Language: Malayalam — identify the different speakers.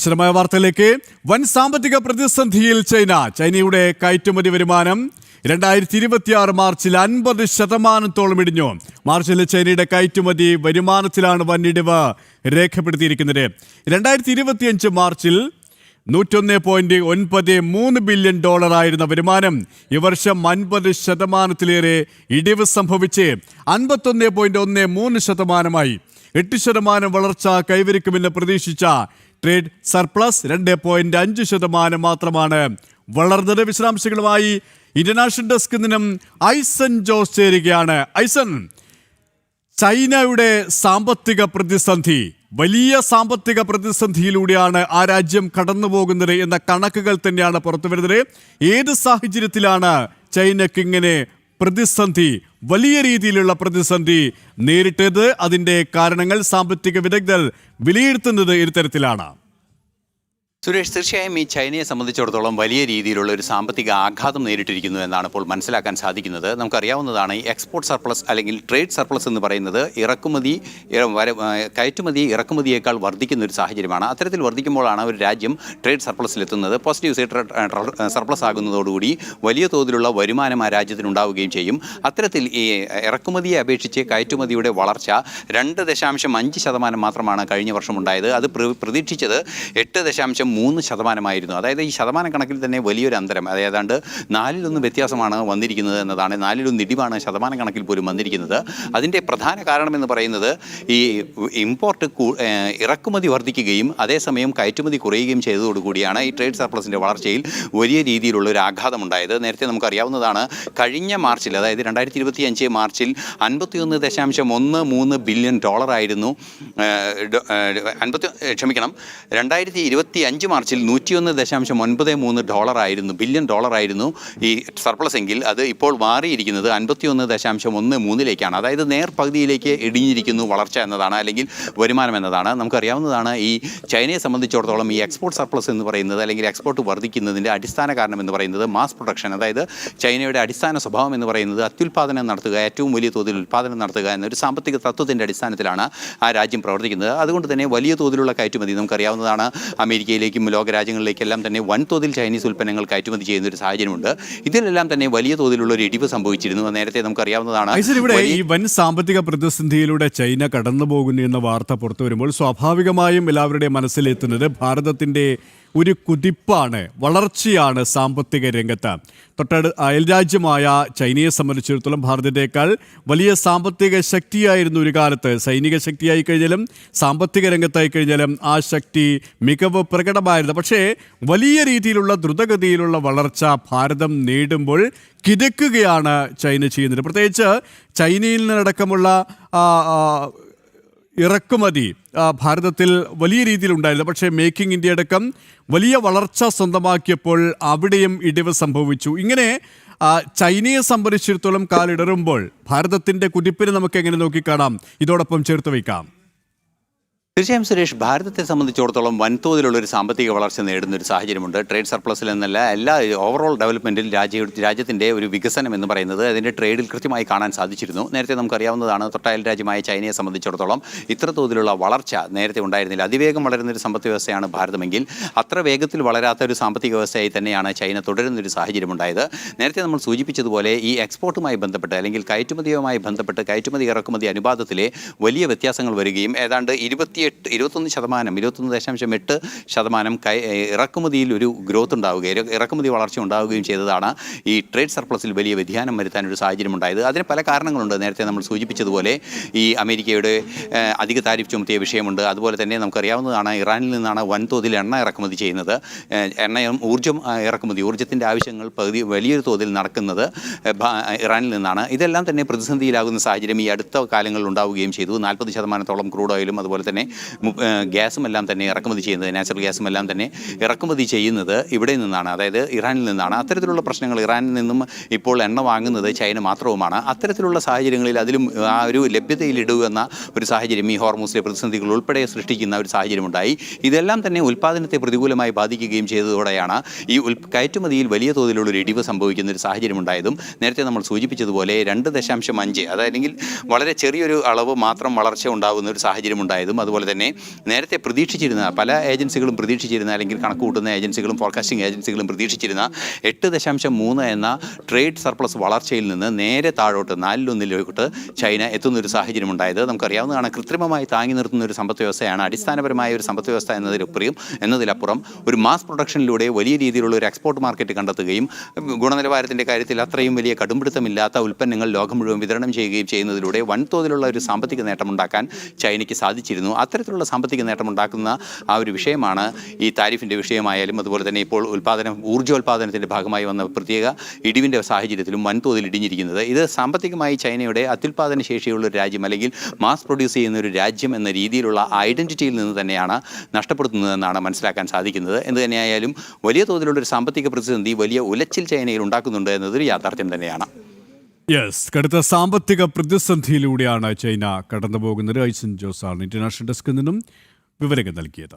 Speaker 1: വിശദമായ വാർത്തയിലേക്ക്. വൻ സാമ്പത്തിക പ്രതിസന്ധിയിൽ ചൈനയുടെ കയറ്റുമതി വരുമാനം 2026 മാർച്ചിൽ 50% ഇടിഞ്ഞു. മാർച്ചിൽ ചൈനയുടെ കയറ്റുമതി വരുമാനത്തിലാണ് വൻ ഇടിവ് രേഖപ്പെടുത്തിയിരിക്കുന്നത്. 2025 മാർച്ചിൽ $101.93 ബില്യൺ ആയിരുന്ന വരുമാനം ഈ വർഷം 50% ഇടിവ് സംഭവിച്ച് 51.13%. 8% വളർച്ച കൈവരിക്കുമെന്ന് പ്രതീക്ഷിച്ച ട്രേഡ് സർപ്ലസ് 2.5% മാത്രമാണ് വളർന്നത്. വിശദാംശങ്ങളുമായി ഇന്റർനാഷണൽ ഡെസ്കിൽ നിന്നും ഐസൻ ജോസ് ചേരുകയാണ്. ഐസൻ, ചൈനയുടെ സാമ്പത്തിക പ്രതിസന്ധി, വലിയ സാമ്പത്തിക പ്രതിസന്ധിയിലൂടെയാണ് ആ രാജ്യം കടന്നു പോകുന്നത് എന്ന കണക്കുകൾ തന്നെയാണ് പുറത്തു വരുന്നത്. ഏത് സാഹചര്യത്തിലാണ് ചൈനയ്ക്ക് ഇങ്ങനെ പ്രതിസന്ധി, വലിയ രീതിയിലുള്ള പ്രതിസന്ധി നേരിട്ടത്? അതിൻ്റെ കാരണങ്ങൾ സാമ്പത്തിക വിദഗ്ധർ വിലയിരുത്തുന്നത് ഇത്തരത്തിലാണ്.
Speaker 2: സുരേഷ്, തീർച്ചയായും ഈ ചൈനയെ സംബന്ധിച്ചിടത്തോളം വലിയ രീതിയിലുള്ള ഒരു സാമ്പത്തിക ആഘാതം നേരിട്ടിരിക്കുന്നു എന്നാണ് ഇപ്പോൾ മനസ്സിലാക്കാൻ സാധിക്കുന്നത്. നമുക്കറിയാവുന്നതാണ്, ഈ എക്സ്പോർട്ട് സർപ്ലസ് അല്ലെങ്കിൽ ട്രേഡ് സർപ്ലസ് എന്ന് പറയുന്നത് കയറ്റുമതി ഇറക്കുമതിയേക്കാൾ വർദ്ധിക്കുന്ന ഒരു സാഹചര്യമാണ്. അത്തരത്തിൽ വർദ്ധിക്കുമ്പോഴാണ് ഒരു രാജ്യം ട്രേഡ് സർപ്ലസിലെത്തുന്നത്. പോസിറ്റീവ് സർപ്ലസ് ആകുന്നതോടുകൂടി വലിയ തോതിലുള്ള വരുമാനം ആ രാജ്യത്തിനുണ്ടാവുകയും ചെയ്യും. അത്തരത്തിൽ ഈ ഇറക്കുമതിയെ അപേക്ഷിച്ച് കയറ്റുമതിയുടെ വളർച്ച 2.5% മാത്രമാണ് കഴിഞ്ഞ വർഷം ഉണ്ടായത്. അത് പ്രതീക്ഷിച്ചത് 8.3%. അതായത് ഈ ശതമാന കണക്കിൽ തന്നെ വലിയൊരു അന്തരം, ഏതാണ്ട് 4-1 വ്യത്യാസമാണ് വന്നിരിക്കുന്നത് എന്നതാണ്. 4-1 ഇടിവാണ് ശതമാന കണക്കിൽ പോലും വന്നിരിക്കുന്നത്. അതിൻ്റെ പ്രധാന കാരണമെന്ന് പറയുന്നത് ഈ ഇറക്കുമതി വർദ്ധിക്കുകയും അതേസമയം കയറ്റുമതി കുറയുകയും ചെയ്തതോടുകൂടിയാണ് ഈ ട്രേഡ് സർപ്ലസിൻ്റെ വളർച്ചയിൽ വലിയ രീതിയിലുള്ള ഒരു ആഘാതമുണ്ടായത്. നേരത്തെ നമുക്കറിയാവുന്നതാണ്, കഴിഞ്ഞ മാർച്ചിൽ, അതായത് 2025 മാർച്ചിൽ $51.13 ബില്യൺ ആയിരുന്നു. 2025 മാർച്ചിൽ $101.93 ബില്യൺ ആയിരുന്നു ഈ സർപ്ലസ് എങ്കിൽ അത് ഇപ്പോൾ മാറിയിരിക്കുന്നത് 51.13 അതായത് നേർപകുതിയിലേക്ക് ഇടിഞ്ഞിരിക്കുന്നു വളർച്ച എന്നതാണ്, അല്ലെങ്കിൽ വരുമാനം എന്നതാണ്. നമുക്കറിയാവുന്നതാണ്, ഈ ചൈനയെ സംബന്ധിച്ചിടത്തോളം ഈ എക്സ്പോർട്ട് സർപ്ലസ് എന്ന് പറയുന്നത്, അല്ലെങ്കിൽ എക്സ്പോർട്ട് വർദ്ധിക്കുന്നതിൻ്റെ അടിസ്ഥാന കാരണം എന്ന് പറയുന്നത് മാസ് പ്രൊഡക്ഷൻ, അതായത് ചൈനയുടെ അടിസ്ഥാന സ്വഭാവം എന്ന് പറയുന്നത് അത്യുൽപാദനം നടത്തുക, ഏറ്റവും വലിയ തോതിൽ ഉൽപാദനം നടത്തുക എന്നൊരു സാമ്പത്തിക തത്വത്തിൻ്റെ അടിസ്ഥാനത്തിലാണ് ആ രാജ്യം പ്രവർത്തിക്കുന്നത്. അതുകൊണ്ട് തന്നെ വലിയ തോതിലുള്ള കയറ്റുമതി, നമുക്കറിയാവുന്നതാണ്, അമേരിക്കയിലേക്കും ലോകരാജ്യങ്ങളിലേക്കെല്ലാം തന്നെ വൻതോതിൽ ചൈനീസ് ഉൽപ്പന്നങ്ങൾ കയറ്റുമതി ചെയ്യുന്ന ഒരു സാഹചര്യമുണ്ട്. ഇതിലെല്ലാം തന്നെ വലിയ തോതിലുള്ള ഒരു ഇടിവ് സംഭവിച്ചിരുന്നു. നേരത്തെ നമുക്കറിയാവുന്നതാണ്,
Speaker 1: ഇവിടെ ഈ വൻ സാമ്പത്തിക പ്രതിസന്ധിയിലൂടെ ചൈന കടന്നു പോകുന്നു എന്ന വാർത്ത പുറത്തു വരുമ്പോൾ സ്വാഭാവികമായും എല്ലാവരുടെയും മനസ്സിലെത്തുന്നത് ഭാരതത്തിൻ്റെ ഒരു കുതിപ്പാണ്, വളർച്ചയാണ് സാമ്പത്തിക രംഗത്ത്. അയൽരാജ്യമായ ചൈനയെ സംബന്ധിച്ചിടത്തോളം ഭാരതത്തേക്കാൾ വലിയ സാമ്പത്തിക ശക്തിയായിരുന്നു ഒരു കാലത്ത്. സൈനിക ശക്തിയായി കഴിഞ്ഞാലും സാമ്പത്തിക രംഗത്തായി കഴിഞ്ഞാലും ആ ശക്തി മികവ് പ്രകടമായിരുന്നു. പക്ഷേ വലിയ രീതിയിലുള്ള ദ്രുതഗതിയിലുള്ള വളർച്ച ഭാരതം നേടുമ്പോൾ കിതക്കുകയാണ് ചൈന ചെയ്യുന്നത്. പ്രത്യേകിച്ച് ചൈനയിൽ നിന്നടക്കമുള്ള ഇറക്കുമതി ഭാരതത്തിൽ വലിയ രീതിയിലുണ്ടായിരുന്നു. പക്ഷേ മേക്കിംഗ് ഇന്ത്യ അടക്കം വലിയ വളർച്ച സ്വന്തമാക്കിയപ്പോൾ അവിടെയും ഇടിവ് സംഭവിച്ചു. ഇങ്ങനെ ചൈനയെ സംബന്ധിച്ചിടത്തോളം കാലിടറുമ്പോൾ ഭാരതത്തിൻ്റെ കുതിപ്പിനെ നമുക്ക് എങ്ങനെ നോക്കിക്കാണാം, ഇതോടൊപ്പം ചേർത്ത് വയ്ക്കാം?
Speaker 2: തീർച്ചയായും സുരേഷ്, ഭാരതത്തെ സംബന്ധിച്ചിടത്തോളം വൻതോതിലുള്ള ഒരു സാമ്പത്തിക വളർച്ച നേടുന്ന ഒരു സാഹചര്യമുണ്ട്. ട്രേഡ് സർപ്ലസിൽ എന്നല്ല, എല്ലാ ഓവറോൾ ഡെവലപ്മെൻറ്റിൽ രാജ്യത്തിൻ്റെ ഒരു വികസനം എന്ന് പറയുന്നത് അതിൻ്റെ ട്രേഡിൽ കൃത്യമായി കാണാൻ സാധിച്ചിരുന്നു. നേരത്തെ നമുക്കറിയാവുന്നതാണ്, തൊട്ടയൽ രാജ്യമായ ചൈനയെ സംബന്ധിച്ചിടത്തോളം ഇത്ര തോതിലുള്ള വളർച്ച നേരത്തെ ഉണ്ടായിരുന്നില്ല. അതിവേഗം വളരുന്നൊരു സമ്പദ് വ്യവസ്ഥയാണ് ഭാരതമെങ്കിൽ അത്ര വേഗത്തിൽ വളരാത്ത ഒരു സാമ്പത്തിക വ്യവസ്ഥയായി തന്നെയാണ് ചൈന തുടരുന്നൊരു സാഹചര്യമുണ്ടായത്. നേരത്തെ നമ്മൾ സൂചിപ്പിച്ചതുപോലെ ഈ എക്സ്പോർട്ടുമായി ബന്ധപ്പെട്ട്, അല്ലെങ്കിൽ കയറ്റുമതിയുമായി ബന്ധപ്പെട്ട് കയറ്റുമതി ഇറക്കുമതി അനുപാതത്തിലെ വലിയ വ്യത്യാസങ്ങൾ വരികയും ഏതാണ്ട് 21.8% ഇറക്കുമതിയിൽ ഒരു ഗ്രോത്ത് ഉണ്ടാവുകയും ഇറക്കുമതി വളർച്ച ഉണ്ടാവുകയും ചെയ്തതാണ് ഈ ട്രേഡ് സർപ്ലസിൽ വലിയ വ്യതിയാനം വരുത്താൻ ഒരു സാഹചര്യം ഉണ്ടായത്. അതിന് പല കാരണങ്ങളുണ്ട്. നേരത്തെ നമ്മൾ സൂചിപ്പിച്ചതുപോലെ ഈ അമേരിക്കയുടെ അധിക താരിഫ് ചുമത്തിയ വിഷയമുണ്ട്. അതുപോലെ തന്നെ നമുക്കറിയാവുന്നതാണ്, ഇറാനിൽ നിന്നാണ് വൻതോതിൽ എണ്ണ ഇറക്കുമതി ചെയ്യുന്നത്. ഊർജ്ജത്തിൻ്റെ ആവശ്യങ്ങൾ വലിയൊരു തോതിൽ നടക്കുന്നത് ഇറാനിൽ നിന്നാണ്. ഇതെല്ലാം തന്നെ പ്രതിസന്ധിയിലാകുന്ന സാഹചര്യം ഈ അടുത്ത കാലങ്ങളിൽ ഉണ്ടാവുകയും ചെയ്തു. 40% ക്രൂഡ് ഓയിലും അതുപോലെ തന്നെ ഗ്യാസും എല്ലാം തന്നെ ഇറക്കുമതി ചെയ്യുന്നത്, നാച്ചുറൽ ഗ്യാസും എല്ലാം തന്നെ ഇറക്കുമതി ചെയ്യുന്നത് ഇവിടെ നിന്നാണ്, അതായത് ഇറാനിൽ നിന്നാണ്. അത്തരത്തിലുള്ള പ്രശ്നങ്ങൾ, ഇറാനിൽ നിന്നും ഇപ്പോൾ എണ്ണ വാങ്ങുന്നത് ചൈന മാത്രവുമാണ്. അത്തരത്തിലുള്ള സാഹചര്യങ്ങളിൽ അതിലും ആ ഒരു ലഭ്യതയിലിടുക എന്ന ഒരു സാഹചര്യം ഈ ഹോർമൂസിലെ പ്രതിസന്ധികൾ ഉൾപ്പെടെ സൃഷ്ടിക്കുന്ന ഒരു സാഹചര്യമുണ്ടായി. ഇതെല്ലാം തന്നെ ഉൽപ്പാദനത്തെ പ്രതികൂലമായി ബാധിക്കുകയും ചെയ്തതോടെയാണ് ഈ കയറ്റുമതിയിൽ വലിയ തോതിലുള്ള ഒരു ഇടിവ് സംഭവിക്കുന്ന ഒരു സാഹചര്യമുണ്ടായതും. നേരത്തെ നമ്മൾ സൂചിപ്പിച്ചതുപോലെ 2.5, അതല്ലെങ്കിൽ വളരെ ചെറിയൊരു അളവ് മാത്രം വളർച്ച ഉണ്ടാകുന്ന ഒരു സാഹചര്യം ഉണ്ടായതും, അതുപോലെ തന്നെ നേരത്തെ പ്രതീക്ഷിച്ചിരുന്ന പല ഏജൻസികളും പ്രതീക്ഷിച്ചിരുന്ന, അല്ലെങ്കിൽ കണക്ക് കൂട്ടുന്ന ഏജൻസികളും ഫോർകാസ്റ്റിംഗ് ഏജൻസികളും പ്രതീക്ഷിച്ചിരുന്ന 8.3 എന്ന ട്രേഡ് സർപ്ലസ് വളർച്ചയിൽ നിന്ന് നേരെ താഴോട്ട് 4-1 ചൈന എത്തുന്നൊരു സാഹചര്യം ഉണ്ടായത് നമുക്കറിയാവുന്നതാണ്. കൃത്രിമമായി താങ്ങി നിർത്തുന്ന ഒരു സമ്പദ് വ്യവസ്ഥയാണ് അടിസ്ഥാനപരമായ ഒരു സമ്പദ് വ്യവസ്ഥ എന്നതിലപ്പുറം ഒരു മാസ് പ്രൊഡക്ഷനിലൂടെ വലിയ രീതിയിലുള്ള ഒരു എക്സ്പോർട്ട് മാർക്കറ്റ് കണ്ടെത്തുകയും ഗുണനിലവാരത്തിൻ്റെ കാര്യത്തിൽ അത്രയും വലിയ കടുംപിടുത്തമില്ലാത്ത ഉൽപ്പന്നങ്ങൾ ലോകം മുഴുവൻ വിതരണം ചെയ്യുകയും ചെയ്യുന്നതിലൂടെ വൻതോതിലുള്ള ഒരു സാമ്പത്തിക നേട്ടമുണ്ടാക്കാൻ ചൈനയ്ക്ക് സാധിച്ചിരുന്നു. അത്തരത്തിലുള്ള സാമ്പത്തിക നേട്ടമുണ്ടാക്കുന്ന ആ ഒരു വിഷയമാണ് ഈ താരിഫിൻ്റെ വിഷയമായാലും, അതുപോലെ തന്നെ ഇപ്പോൾ ഊർജ്ജോൽപാദനത്തിൻ്റെ ഭാഗമായി വന്ന പ്രത്യേക ഇടിവിൻ്റെ സാഹചര്യത്തിലും വൻതോതിൽ ഇടിഞ്ഞിരിക്കുന്നത്. ഇത് സാമ്പത്തികമായി ചൈനയുടെ അത്യുൽപാദന ശേഷിയുള്ള ഒരു രാജ്യം, അല്ലെങ്കിൽ മാസ് പ്രൊഡ്യൂസ് ചെയ്യുന്ന ഒരു രാജ്യം എന്ന രീതിയിലുള്ള ഐഡൻറ്റിറ്റിയിൽ നിന്ന് തന്നെയാണ് നഷ്ടപ്പെടുത്തുന്നതെന്നാണ് മനസ്സിലാക്കാൻ സാധിക്കുന്നത്. എന്ത് തന്നെയായാലും വലിയ തോതിലുള്ള ഒരു സാമ്പത്തിക പ്രതിസന്ധി, വലിയ ഉലച്ചിൽ ചൈനയിൽ ഉണ്ടാക്കുന്നുണ്ട് എന്നതൊരു യാഥാർത്ഥ്യം തന്നെയാണ്.
Speaker 1: യെസ്, കടുത്ത സാമ്പത്തിക പ്രതിസന്ധിയിലൂടെയാണ് ചൈന കടന്നുപോകുന്നത്. ഐസൻ ജോസാണ് ഇന്റർനാഷണൽ ഡെസ്കിൽ നിന്നും വിവരങ്ങൾ നൽകിയത്.